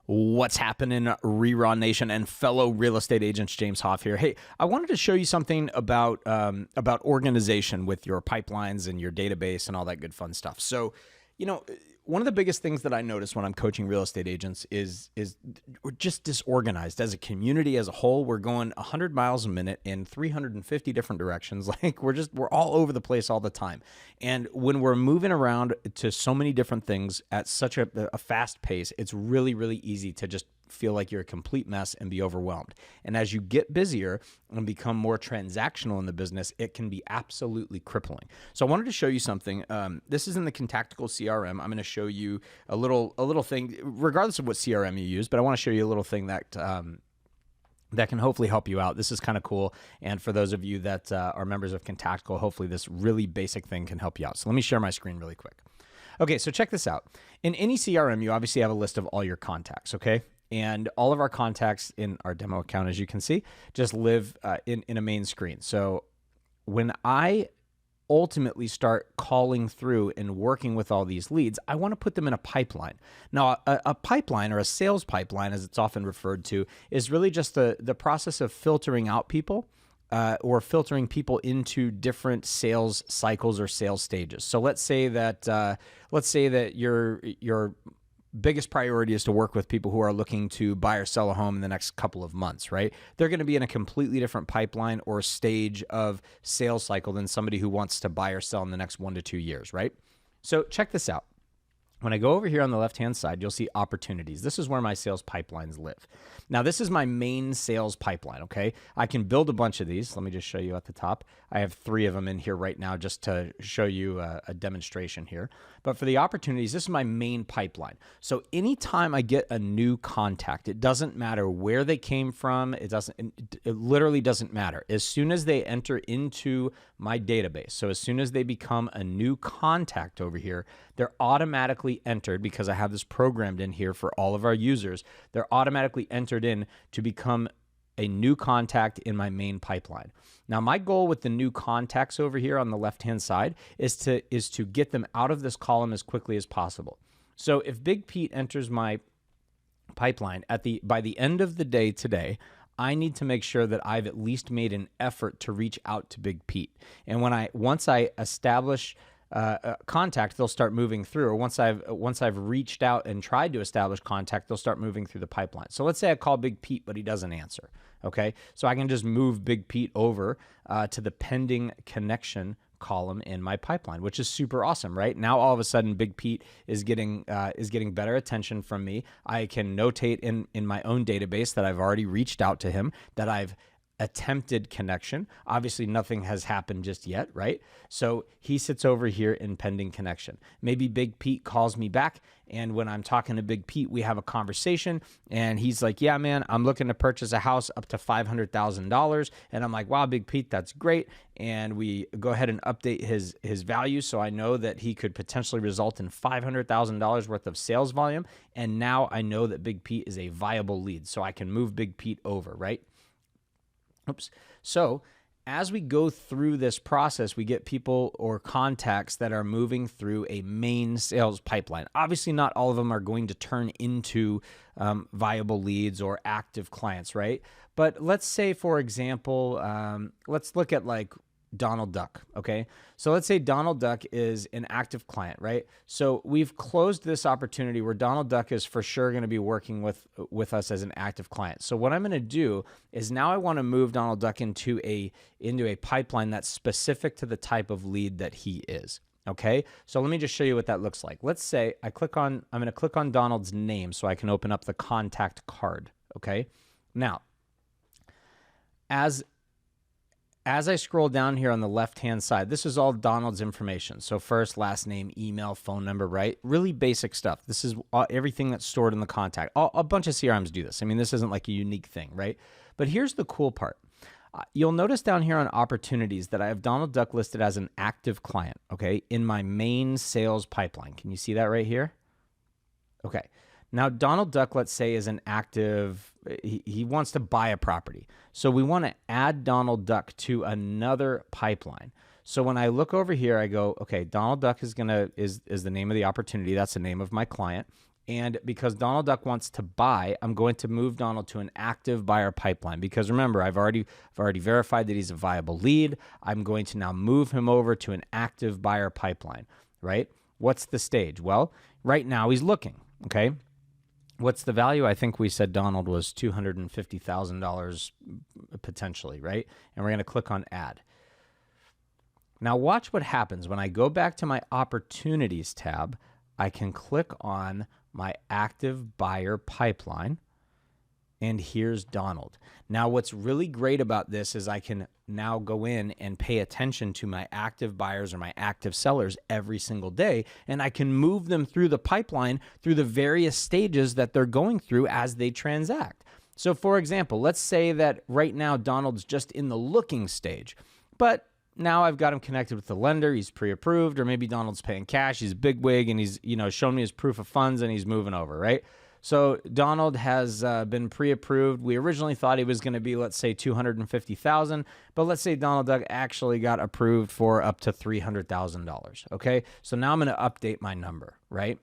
What's happening, RERAW Nation and fellow real estate agents? James Hoff here. Hey, I wanted to show you something about organization with your pipelines and your database and all that good fun stuff. So, one of the biggest things that I notice when I'm coaching real estate agents is we're just disorganized as a community as a whole. We're going 100 miles a minute in 350 different directions. Like we're all over the place all the time. And when we're moving around to so many different things at such a fast pace, it's really, really easy to just feel like you're a complete mess and be overwhelmed. And as you get busier and become more transactional in the business, it can be absolutely crippling. So I wanted to show you something. This is in the Contactical CRM. I'm going to show you a little thing, regardless of what CRM you use, but I want to show you a little thing that that can hopefully help you out. This is kind of cool. And for those of you that are members of Kintactical, hopefully this really basic thing can help you out. So let me share my screen really quick. Okay, so check this out. In any CRM, you obviously have a list of all your contacts, okay? And all of our contacts in our demo account, as you can see, just live in a main screen. So when I ultimately start calling through and working with all these leads, I want to put them in a pipeline. Now, a pipeline, or a sales pipeline, as it's often referred to, is really just the process of filtering out people or filtering people into different sales cycles or sales stages. So let's say that your biggest priority is to work with people who are looking to buy or sell a home in the next couple of months, right? They're going to be in a completely different pipeline or stage of sales cycle than somebody who wants to buy or sell in the next 1 to 2 years, right? So check this out. When I go over here on the left-hand side, you'll see opportunities. This is where my sales pipelines live. Now, this is my main sales pipeline, okay? I can build a bunch of these. Let me just show you at the top. I have 3 of them in here right now just to show you a demonstration here. But for the opportunities, this is my main pipeline. So anytime I get a new contact, it doesn't matter where they came from. It literally doesn't matter. As soon as they enter into my database, so as soon as they become a new contact over here, they're automatically entered, because I have this programmed in here for all of our users. They're automatically entered in to become a new contact in my main pipeline. Now, my goal with the new contacts over here on the left-hand side is to get them out of this column as quickly as possible. So if Big Pete enters my pipeline by the end of the day today, I need to make sure that I've at least made an effort to reach out to Big Pete. And once I establish contact, they'll start moving through. Or once I've reached out and tried to establish contact, they'll start moving through the pipeline. So let's say I call Big Pete, but he doesn't answer. Okay, so I can just move Big Pete over to the pending connection column in my pipeline, which is super awesome, right? Now all of a sudden, Big Pete is getting better attention from me. I can notate in my own database that I've already reached out to him, that I've attempted connection. Obviously, nothing has happened just yet, right? So he sits over here in pending connection. Maybe Big Pete calls me back, and when I'm talking to Big Pete, we have a conversation, and he's like, yeah, man, I'm looking to purchase a house up to $500,000. And I'm like, wow, Big Pete, that's great. And we go ahead and update his value, so I know that he could potentially result in $500,000 worth of sales volume. And now I know that Big Pete is a viable lead, so I can move Big Pete over, right? Oops. So as we go through this process, we get people or contacts that are moving through a main sales pipeline. Obviously, not all of them are going to turn into viable leads or active clients, right? But let's say, for example, let's look at like Donald Duck, okay? So let's say Donald Duck is an active client, right? So we've closed this opportunity where Donald Duck is for sure going to be working with us as an active client. So what I'm going to do is now I want to move Donald Duck into a pipeline that's specific to the type of lead that he is. Okay, so let me just show you what that looks like. Let's say I'm going to click on Donald's name so I can open up the contact card. Okay, now as I scroll down here on the left-hand side, this is all Donald's information. So first, last name, email, phone number, right? Really basic stuff. This is everything that's stored in the contact. A bunch of CRMs do this. I mean, this isn't like a unique thing, right? But here's the cool part. You'll notice down here on opportunities that I have Donald Duck listed as an active client, okay, in my main sales pipeline. Can you see that right here? Okay. Now, Donald Duck, let's say, is an active, he wants to buy a property. So we want to add Donald Duck to another pipeline. So when I look over here, I go, okay, Donald Duck is the name of the opportunity. That's the name of my client. And because Donald Duck wants to buy, I'm going to move Donald to an active buyer pipeline. Because remember, I've already verified that he's a viable lead. I'm going to now move him over to an active buyer pipeline, right? What's the stage? Well, right now he's looking, okay? What's the value? I think we said Donald was $250,000 potentially, right? And we're going to click on add. Now watch what happens. When I go back to my opportunities tab, I can click on my active buyer pipeline, and here's Donald. Now what's really great about this is I can now go in and pay attention to my active buyers or my active sellers every single day, and I can move them through the pipeline through the various stages that they're going through as they transact. So for example, let's say that right now Donald's just in the looking stage, but now I've got him connected with the lender. He's pre-approved, or maybe Donald's paying cash. He's a bigwig, and he's shown me his proof of funds, and he's moving over, right? So Donald has been pre-approved. We originally thought he was going to be, let's say, $250,000, but let's say Donald Duck actually got approved for up to $300,000. Okay, so now I'm going to update my number, right?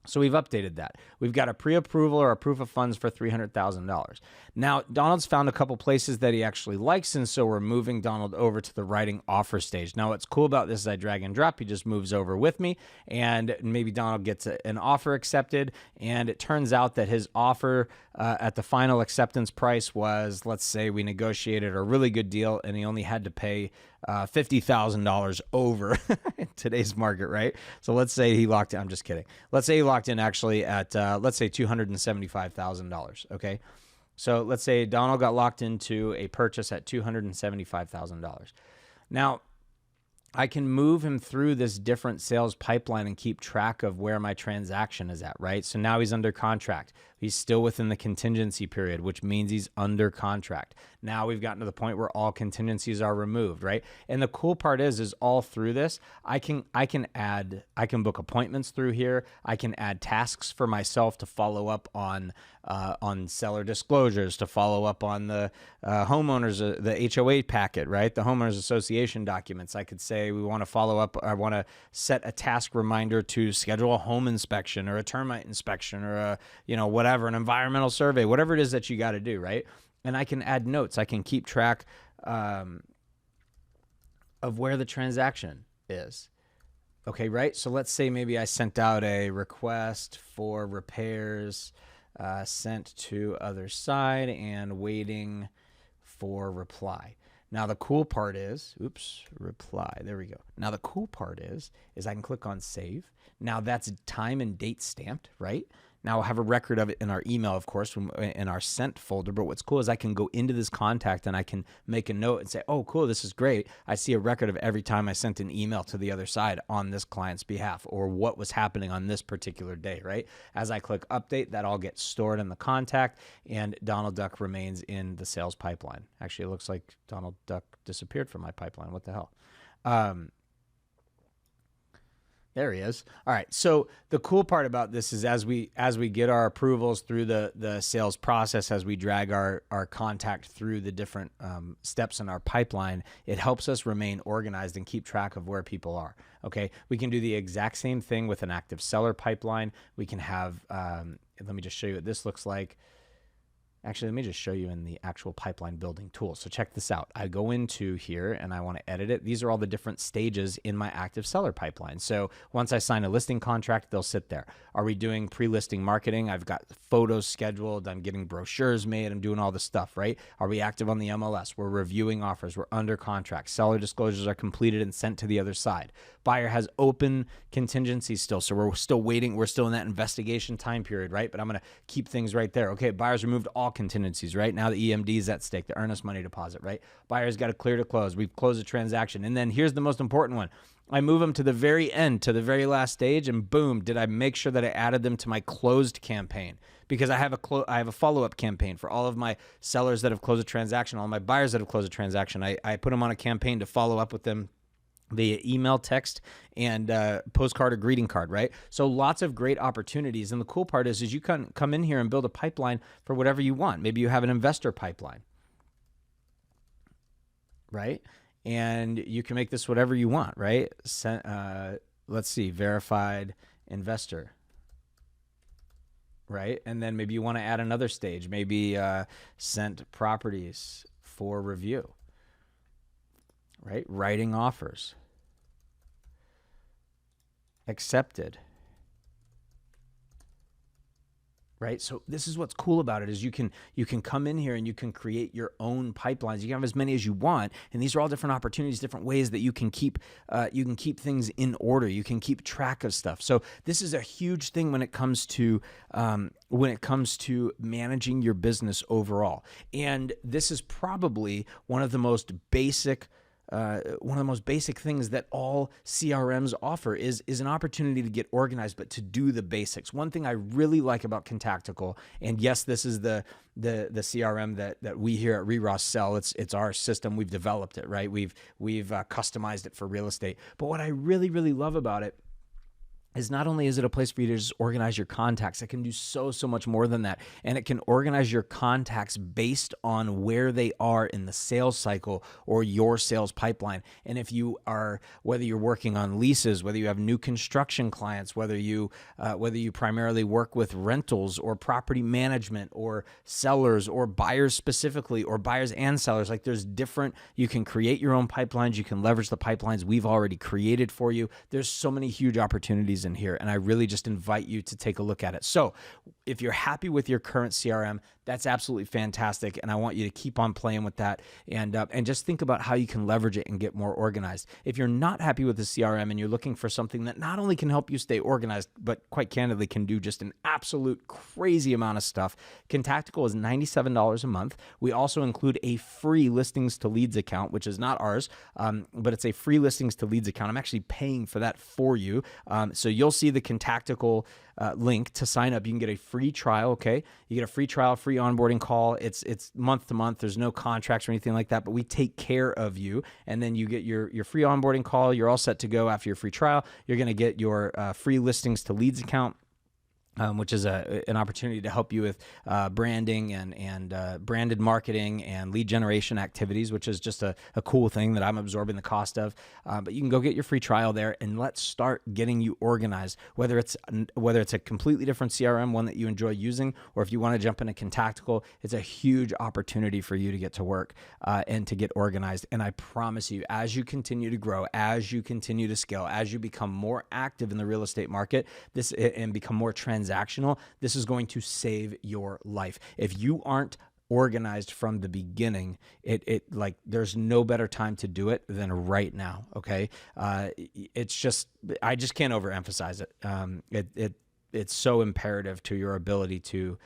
So we've updated that. We've got a pre-approval or a proof of funds for $300,000. Now, Donald's found a couple places that he actually likes, and so we're moving Donald over to the writing offer stage. Now, what's cool about this is I drag and drop. He just moves over with me, and maybe Donald gets an offer accepted, and it turns out that his offer at the final acceptance price was, let's say we negotiated a really good deal, and he only had to pay $50,000 over in today's market, right? So let's say he locked in, I'm just kidding. Let's say he locked in actually at, let's say $275,000, okay? So let's say Donald got locked into a purchase at $275,000. Now, I can move him through this different sales pipeline and keep track of where my transaction is at, right? So now he's under contract. He's still within the contingency period, which means he's under contract. Now we've gotten to the point where all contingencies are removed, right? And the cool part is all through this, I can book appointments through here. I can add tasks for myself to follow up on seller disclosures, to follow up on the homeowners, the HOA packet, right? The homeowners association documents. I could say we want to follow up. I want to set a task reminder to schedule a home inspection or a termite inspection or a, whatever, an environmental survey, whatever it is that you got to do, right? And I can add notes. I can keep track of where the transaction is. Okay, right? So let's say maybe I sent out a request for repairs, sent to other side and waiting for reply. Now the cool part is, reply, there we go. Now the cool part is I can click on save. Now that's time and date stamped, right? Now I'll have a record of it in our email, of course, in our sent folder. But what's cool is I can go into this contact and I can make a note and say, oh, cool, this is great. I see a record of every time I sent an email to the other side on this client's behalf, or what was happening on this particular day, right? As I click update, that all gets stored in the contact, and Donald Duck remains in the sales pipeline. Actually, it looks like Donald Duck disappeared from my pipeline. What the hell? There he is. All right. So the cool part about this is as we get our approvals through the sales process, as we drag our contact through the different steps in our pipeline, it helps us remain organized and keep track of where people are. Okay. We can do the exact same thing with an active seller pipeline. We can have, let me just show you what this looks like. Actually, let me just show you in the actual pipeline building tool. So check this out. I go into here and I want to edit it. These are all the different stages in my active seller pipeline. So once I sign a listing contract, they'll sit there. Are we doing pre-listing marketing? I've got photos scheduled. I'm getting brochures made. I'm doing all this stuff, right? Are we active on the MLS? We're reviewing offers. We're under contract. Seller disclosures are completed and sent to the other side. Buyer has open contingencies still. So we're still waiting. We're still in that investigation time period, right? But I'm going to keep things right there. Okay, buyers removed all contingencies, right? Now the EMD is at stake, the earnest money deposit, right? Buyer's got to clear to close. We've closed the transaction. And then here's the most important one. I move them to the very end, to the very last stage, and boom, did I make sure that I added them to my closed campaign? Because I have a follow-up campaign for all of my sellers that have closed a transaction, all my buyers that have closed a transaction. I put them on a campaign to follow up with them via email, text, and postcard or greeting card, right? So lots of great opportunities. And the cool part is you can come in here and build a pipeline for whatever you want. Maybe you have an investor pipeline, right? And you can make this whatever you want, right? Let's see, verified investor. right? And then maybe you want to add another stage, maybe sent properties for review, right? Writing offers, accepted, right? So this is what's cool about it is you can come in here and you can create your own pipelines. You can have as many as you want, and these are all different opportunities, different ways that you can keep things in order. You can keep track of stuff. So this is a huge thing when it comes to managing your business overall. And this is probably one of the most basic things that all CRMs offer is an opportunity to get organized, but to do the basics. One thing I really like about Kintactical, and yes, this is the CRM that we here at RERAW sell. It's our system. We've developed it, right? We've customized it for real estate. But what I really, really love about it is not only is it a place for you to just organize your contacts, it can do so much more than that. And it can organize your contacts based on where they are in the sales cycle or your sales pipeline. And whether you're working on leases, whether you have new construction clients, whether you primarily work with rentals or property management or sellers or buyers specifically, or buyers and sellers, like you can create your own pipelines. You can leverage the pipelines we've already created for you. There's so many huge opportunities in here, and I really just invite you to take a look at it. So if you're happy with your current CRM, that's absolutely fantastic, and I want you to keep on playing with that and just think about how you can leverage it and get more organized. If you're not happy with the CRM and you're looking for something that not only can help you stay organized, but quite candidly can do just an absolute crazy amount of stuff, Kintactical is $97 a month. We also include a free listings to leads account, which is not ours, but it's a free listings to leads account. I'm actually paying for that for you. So you'll see the Kintactical link to sign up. You can get a free trial, okay? You get a free trial, free onboarding call. It's month to month. There's no contracts or anything like that, but we take care of you. And then you get your free onboarding call. You're all set to go after your free trial. You're going to get your free listings to leads account. Which is an opportunity to help you with branding and branded marketing and lead generation activities, which is just a cool thing that I'm absorbing the cost of. But you can go get your free trial there, and let's start getting you organized. Whether it's a completely different CRM, one that you enjoy using, or if you want to jump into Kintactical, it's a huge opportunity for you to get to work and to get organized. And I promise you, as you continue to grow, as you continue to scale, as you become more active in the real estate market, and become more transactional, this is going to save your life. If you aren't organized from the beginning, there's no better time to do it than right now. Okay. I just can't overemphasize it. It's so imperative to your ability to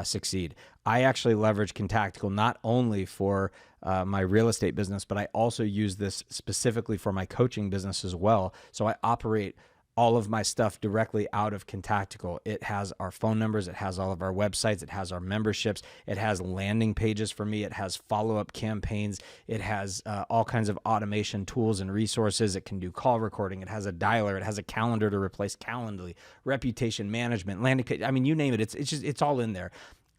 succeed. I actually leverage Kintactical not only for my real estate business, but I also use this specifically for my coaching business as well. So I operate all of my stuff directly out of Kintactical. It has our phone numbers, it has all of our websites, it has our memberships, it has landing pages for me, it has follow-up campaigns, it has all kinds of automation tools and resources. It can do call recording, it has a dialer, it has a calendar to replace Calendly, reputation management, landing page. I mean, you name it, it's all in there.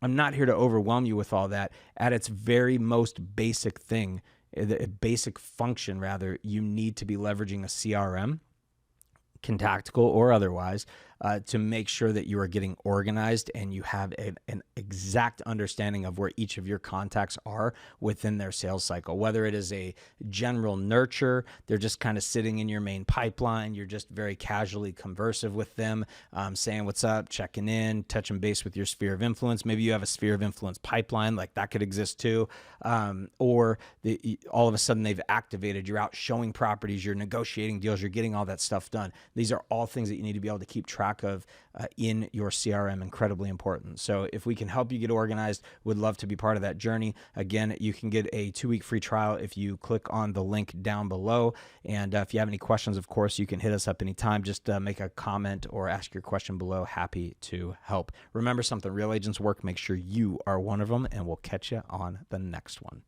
I'm not here to overwhelm you with all that. At its very most basic thing, the basic function rather, you need to be leveraging a CRM, Kintactical or otherwise, to make sure that you are getting organized and you have an exact understanding of where each of your contacts are within their sales cycle. Whether it is a general nurture, they're just kind of sitting in your main pipeline, you're just very casually conversive with them, saying what's up, checking in, touching base with your sphere of influence. Maybe you have a sphere of influence pipeline, like that could exist too. Or all of a sudden they've activated, you're out showing properties, you're negotiating deals, you're getting all that stuff done. These are all things that you need to be able to keep track of in your CRM. Incredibly important. So if we can help you get organized, would love to be part of that journey. Again, you can get a 2-week free trial if you click on the link down below. And if you have any questions, of course, you can hit us up anytime. Just make a comment or ask your question below. Happy to help. Remember something, real agents work. Make sure you are one of them, and we'll catch you on the next one.